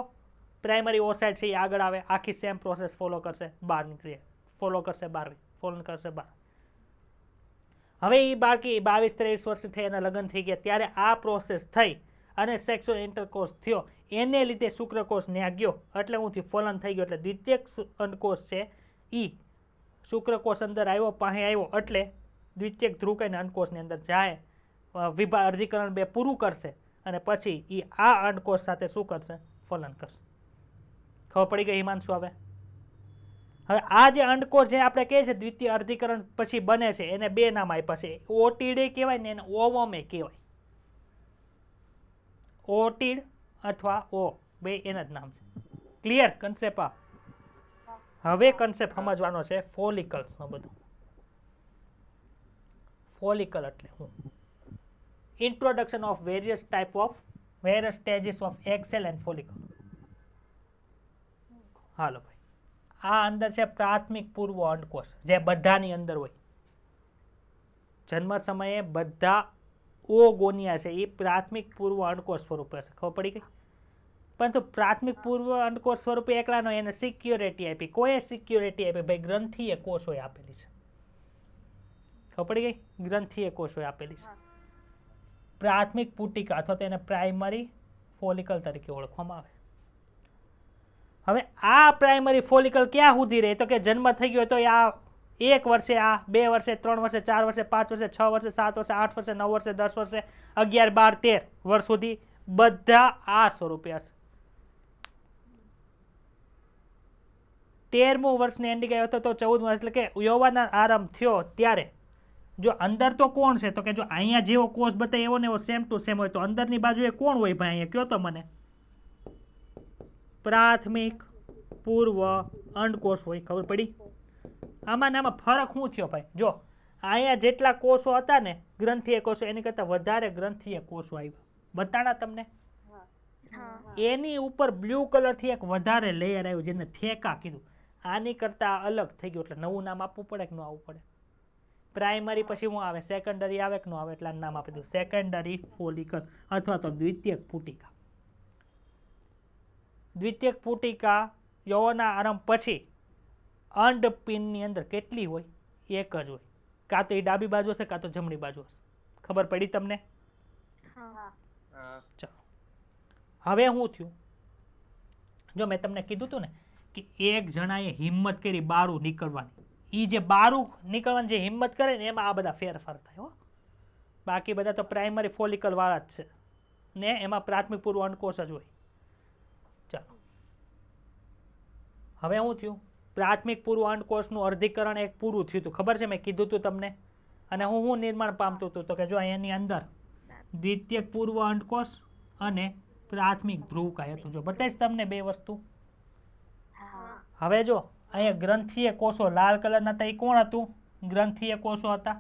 પ્રાઇમરી ઓસાઇટ છે એ આગળ આવે, આખી સેમ પ્રોસેસ ફોલો કરશે, બહાર નીકળે, ફોલો કરશે બહાર, ફોલો કરશે બહાર. હવે એ બાળકી 22-23 વર્ષ થઈ, એના લગ્ન થઈ ગયા ત્યારે આ પ્રોસેસ થઈ અને સેક્સ્યુઅલ ઇન્ટરકોર્સ થયો, એને લીધે શુક્રકોષ ન્યા ગયો એટલે હું થયું? ફલન થઈ ગયો. એટલે દ્વિતીયક અંડકોષ છે એ શુક્રકોષ અંદર આવ્યો, પાસે આવ્યો એટલે દ્વિતીયક ધ્રુવકાય અંડકોષની અંદર જાય, અર્ધીકરણ 2 પૂરું કરશે અને પછી એ આ અંડકોષ સાથે શું કરશે? ફલન કરશે. ખબર પડી ગઈ હિમાંશુ? હવે આ જે અંડકોષ જે આપણે કહીએ છીએ દ્વિતીય અર્ધીકરણ પછી બને છે એને 2 નામ આપ્યા છે. ઓટિડ કહેવાય ને એને ઓવમ કહેવાય. ઓટિડ અથવા ઓ બે એના જ નામ છે. Clear concept? હવે કન્સેપ્ટ સમજવાનો છે ફોલિકલ્સનો બધું. ફોલિકલ એટલે શું? Introduction of various stages of egg cell and follicle. હાલો ભાઈ, આ અંદર છે પ્રાથમિક પૂર્વ અંડકોષ જે બધાની અંદર હોય. જન્મ સમયે બધા ઓગોનિયા છે એ પ્રાથમિક પૂર્વ અંડકોષ સ્વરૂપે છે. ખબર પડી ગઈ? પરંતુ પ્રાથમિક પૂર્વ અંડકોષ સ્વરૂપે એકલાનો એને સિક્યોરિટી આપી. કોઈ સિક્યોરિટી આપી? ભાઈ ગ્રંથિય કોષોએ આપેલી છે. ખબર પડી ગઈ? ગ્રંથિય કોષોએ આપેલી છે. પ્રાથમિક પુટિકા અથવા તો એને પ્રાઇમરી ફોલિકલ તરીકે ઓળખવામાં આવે. હવે આ પ્રાઇમરી ફોલિકલ ક્યાં સુધી રહે? તો કે જન્મ થઈ ગયો તો આ 1 વર્ષે, આ 2 વર્ષે, 3 વર્ષે, 4 વર્ષે, 5 વર્ષે, 6 વર્ષે, 7 વર્ષે, 8 વર્ષે, 9 વર્ષે, 10 વર્ષે, 11, 12, 13 વર્ષ સુધી બધા આ સ્વરૂપે હશે. 13મું વર્ષની એન્ડિંગ આવ્યો હતો તો 14 વર્ષ એટલે કે યૌવન આરંભ થયો ત્યારે જો અંદર તો કોણ છે? તો કે જો અહીંયા જેવો કોષ બતાવે એવો ને એવો સેમ ટુ સેમ હોય તો અંદરની બાજુએ કોણ હોય ભાઈ? અહીંયા કયો તો મને. પ્રાથમિક પૂર્વ અંડકોષ હોય. ખબર પડી? આમાં ને આમાં ફરક શું થયો ભાઈ? જો અહીંયા જેટલા કોષો હતા ને ગ્રંથિય કોષો એની કરતાં વધારે ગ્રંથિય કોષો આવ્યા. બતાડા તમને? એની ઉપર બ્લુ કલરથી એક વધારે લેયર આવ્યું જેને થેકા કીધું. આની કરતાં અલગ થઈ ગયું એટલે નવું નામ આપવું પડે કે ન આપવું પડે? પ્રાઇમરી પછી શું આવે? સેકન્ડરી આવે કે ન આવે? એટલે નામ આપી દીધું સેકન્ડરી ફોલિકલ અથવા તો દ્વિતીયક પુટિકા. દ્વિતીયક પુટિકા યૌવનના આરંભ પછી અંડપિંડની અંદર કેટલી હોય? એક જ હોય. કાં તો એ ડાબી બાજુ હશે કાં તો જમણી બાજુ હશે. ખબર પડી તમને? ચાલો હવે શું થયું? જો મેં તમને કીધું હતું ને કે એક જણાએ હિંમત કરી બારું નીકળવાની. એ જે બારું નીકળવાની જે હિંમત કરે ને એમાં આ બધા ફેરફાર થાય હો. બાકી બધા તો પ્રાઇમરી ફોલિકલ વાળા જ છે ને એમાં પ્રાથમિક પૂર્વ અંડકોષ જ હોય. ચાલો હવે શું થયું? પ્રાથમિક પૂર્વ અંડકોષનું અર્ધીકરણ એક પૂરું થયું હતું. ખબર છે? મેં કીધું હતું તમને. અને હું નિર્માણ પામતું હતું તો કે જો એની અંદર દ્વિતીયક પૂર્વ અંડકોષ અને પ્રાથમિક ધ્રુવકાય હતું. જો બતાવીશ તમને 2 વસ્તુ. હવે જો અહીંયા ગ્રંથિય કોષો લાલ કલરના હતા. એ કોણ હતું? ગ્રંથિય કોષો હતા.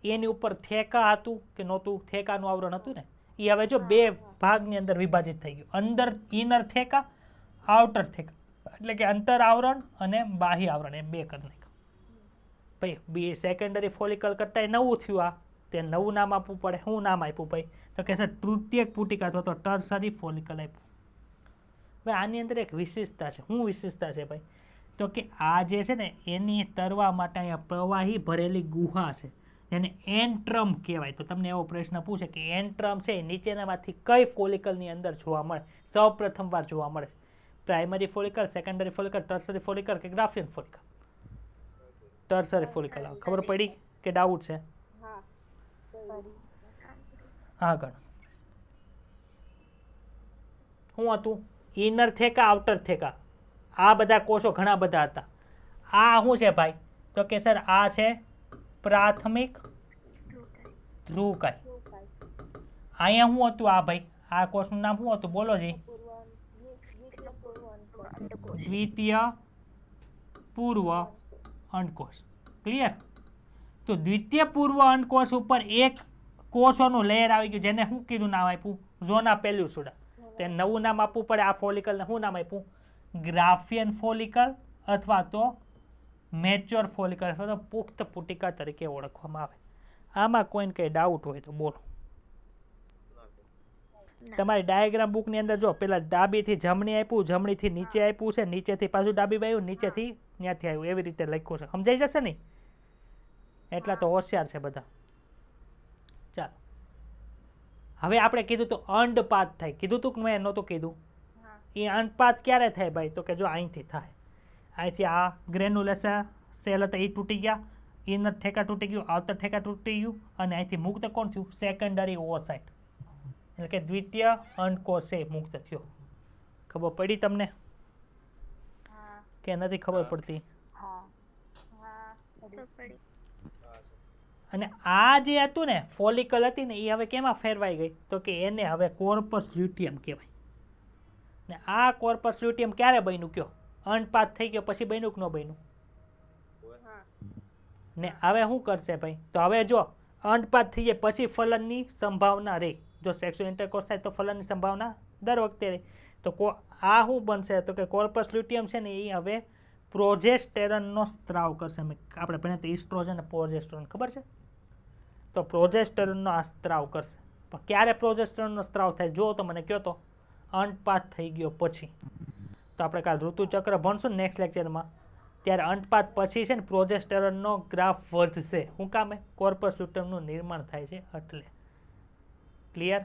એની ઉપર થેકા હતું કે નહોતું? થેકાનું આવરણ હતું ને. એ હવે જો 2 ભાગની અંદર વિભાજિત થઈ ગયું. અંદર ઇનર થેકા, આઉટર થેકા એટલે કે અંતર આવરણ અને બાહ્ય આવરણ એમ 2 કરી નાખ્યું. ભાઈ સેકન્ડરી ફોલિકલ કરતાં નવું થયું. આ તે નવું નામ આપવું પડે. શું નામ આપ્યું ભાઈ? તો કે સર તૃતીયક પુટિકા અથવા તો ટર્સરી ફોલિકલ આપ્યું. ભાઈ આની અંદર એક વિશેષતા છે. શું વિશેષતા છે ભાઈ? તો કે આ જે છે ને એની તરવા માટે અહીંયા પ્રવાહી ભરેલી ગુહા છે જેને એન્ટ્રમ કહેવાય. તો તમને એવો પ્રશ્ન પૂછે કે એન્ટ્રમ છે નીચેનામાંથી કઈ ફોલિકલની અંદર જોવા મળે? સૌ પ્રથમવાર જોવા મળે. Primary follicle, secondary follicle, tertiary follicle કે ગ્રાફિયન ફોલિકલ? Tertiary follicle. ખબર પડી કે ડાઉટ છે? આગળ શું હતું? Inner theca, outer theca. આ બધા કોષો ઘણા બધા હતા. આ શું છે ભાઈ? તો કે સર આ છે પ્રાથમિક ધ્રુવકાય. અહીંયા શું હતું? આ ભાઈ આ કોષનું નામ શું હતું? બોલો જી. દ્વિતીય પૂર્વ અંડકોષ. ક્લિયર? તો દ્વિતીય પૂર્વ અંડકોષ ઉપર એક કોષોનું લેયર આવી ગયું જેને શું કીધું નામ આપ્યું? ઝોના પેલ્યુસિડા. તે નવું નામ આપવું પડે. આ ફોલિકલને શું નામ આપ્યું? ગ્રાફિયન ફોલિકલ અથવા તો મેચ્યોર ફોલિકલ અથવા તો પુખ્ત પુટિકા તરીકે ઓળખવામાં આવે. આમાં કોઈને કંઈ ડાઉટ હોય તો બોલો. તમારી ડાયાગ્રામ બુકની અંદર જો પેલા ડાબીથી જમણી આપ્યું, જમણીથી નીચે આપ્યું છે, નીચેથી પાછું ડાબી આવ્યું, નીચેથી ત્યાંથી આવ્યું, એવી રીતે લખ્યું છે. સમજાઈ જશે ને? એટલા તો હોશિયાર છે બધા. ચાલો હવે આપણે કીધું તો અંડપાત થાય. કીધું તું કે મેં નહોતું કીધું? એ અંડપાત ક્યારે થાય ભાઈ? તો કે જો અહીંથી થાય. અહીંથી આ ગ્રેન્યુલેશન સેલ હતા એ તૂટી ગયા ઇનર ઠેકા તૂટી ગયું, આઉટર ઠેકા તૂટી ગયું, અને અહીંથી મુક્ત કોણ થયું? સેકન્ડરી ઓવરસાઇટ, એટલે કે દ્વિતીય અંડકોષ મુક્ત થયો. ખબર પડી તમને કે નથી ખબર પડતી? અને આ જે હતું ને ફોલિકલ હતી ને, એ હવે કેમાં ફેરવાઈ ગઈ? તો કે એને હવે કોર્પસ લ્યુટિયમ કહેવાય. ને આ કોર્પસ લ્યુટિયમ ક્યારે બન્યું કયો? અંડપાત થઈ ગયો પછી બન્યું કે ન બન્યું? ને હવે શું કરશે ભાઈ? તો હવે જો અંડપાત થઈ જાય પછી ફલનની સંભાવના રહે. જો સેક્સ્યુઅલ ઇન્ટરકોર્સ થાય તો ફલનની સંભાવના દર વખતે રહે. તો આ શું બનશે? તો કે કોર્પસ લ્યુટિયમ છે ને એ હવે પ્રોજેસ્ટેરોનનો સ્ત્રાવ કરશે. આપણે ભણીએ તો ઇસ્ટ્રોજન અને પ્રોજેસ્ટેરોન ખબર છે? તો પ્રોજેસ્ટેરોનનો આ સ્ત્રાવ કરશે. પણ ક્યારે પ્રોજેસ્ટેરોનનો સ્ત્રાવ થાય જો તો મને કહો તો? અંડપાત થઈ ગયો પછી. તો આપણે કાલ ઋતુચક્ર ભણશું ને નેક્સ્ટ લેક્ચરમાં, ત્યારે અંડપાત પછી છે ને પ્રોજેસ્ટેરોનનો ગ્રાફ વધશે. શું કામે? કોર્પસ લ્યુટિયમનું નિર્માણ થાય છે એટલે. ક્લિયર?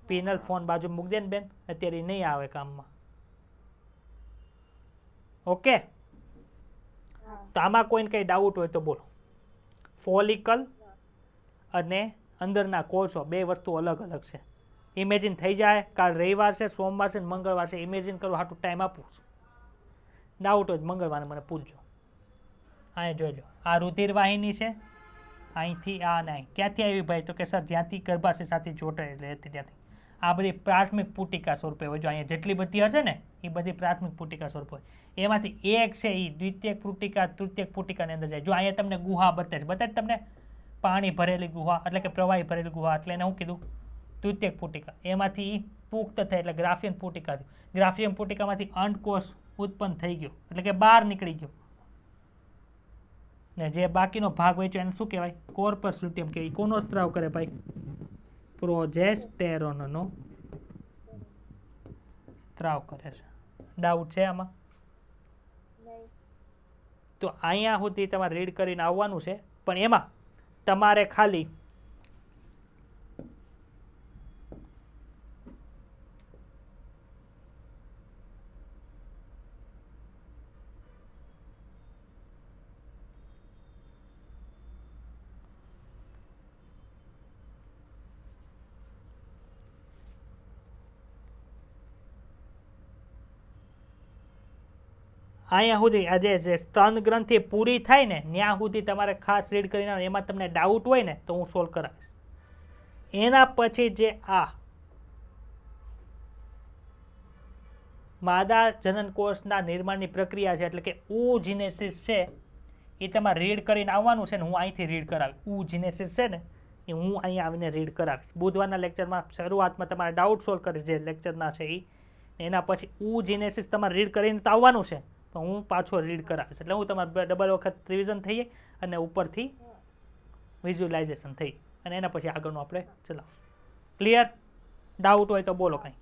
પીનલ ફોન બાજુ મૂકી દે ને બેન, અત્યારે નહીં આવે કામમાં. ઓકે, તો આમાં કોઈને કંઈ ડાઉટ હોય તો બોલો. ફોલિકલ અને અંદરના કોષો બે વસ્તુ અલગ અલગ છે. ઇમેજિન થઈ જાય. કાલ રવિવાર છે, સોમવાર છે, મંગળવાર છે. ઇમેજિન કરવા હાટું ટાઈમ આપું છું. ડાઉટ હોય મંગળવારે મને પૂછજો. અહીંયા જોઈ લો, આ રુધિર વાહિની છે, અહીંથી આ નહીં. ક્યાંથી આવી ભાઈ? તો કે સર જ્યાંથી ગર્ભાશય સાથે જોડાઈ રહેતી ત્યાંથી. આ બધી પ્રાથમિક પુટિકા સ્વરૂપે હોય. જો અહીંયા જેટલી બધી હશે ને એ બધી પ્રાથમિક પુટિકા સ્વરૂપે હોય. એમાંથી એક છે એ દ્વિતીયક પુટિકા તૃતીયક પુટિકાની અંદર જાય. જો અહીંયા તમને ગુહા બતાવે છે, બતાવે તમને પાણી ભરેલી ગુહા, એટલે કે પ્રવાહી ભરેલી ગુહા, એટલે એને શું કીધું? તૃતીયક પુટિકા. એમાંથી પુખ્ત થાય એટલે ગ્રાફિયન પુટિકા થયું. ગ્રાફિયન પુટિકામાંથી અંડકોષ ઉત્પન્ન થઈ ગયો, એટલે કે બહાર નીકળી ગયો. ને જે બાકીનો ભાગ હોય છે એને શું કહેવાય? કોર્પસ લ્યુટિયમ કહેવાય. કોનો સ્ત્રાવ કરે ભાઈ? પ્રોજેસ્ટેરોનનો સ્ત્રાવ કરે છે. ડાઉટ છે આમાં? તો અહીંયા સુધી તમારે રીડ કરીને આવવાનું છે, પણ એમાં તમારે ખાલી અહીંયા સુધી આ જે સ્તન ગ્રંથિ પૂરી થાય ને ત્યાં સુધી તમારે ખાસ રીડ કરીને આવે. એમાં તમને ડાઉટ હોય ને તો હું સોલ્વ કરાવીશ. એના પછી જે આ માદા જનનકોષના નિર્માણની પ્રક્રિયા છે, એટલે કે ઉજીનેસિસ છે, એ તમારે રીડ કરીને આવવાનું છે ને હું અહીંથી રીડ કરાવીશ. ઉજીનેસિસ છે ને એ હું અહીંયા આવીને રીડ કરાવીશ. બુધવારના લેક્ચરમાં શરૂઆતમાં તમારે ડાઉટ સોલ્વ કરીશ જે લેક્ચરના છે એ. એના પછી ઉજીનેસિસ તમારે રીડ કરીને તો આવવાનું છે, પણ હું પાછો રીડ કરાવીશ. એટલે હું તમારે ડબલ વખત રિવિઝન થઈએ અને ઉપરથી વિઝ્યુલાઇઝેશન થઈ, અને એના પછી આગળનું આપણે ચલાવશું. ક્લિયર? ડાઉટ હોય તો બોલો કંઈ.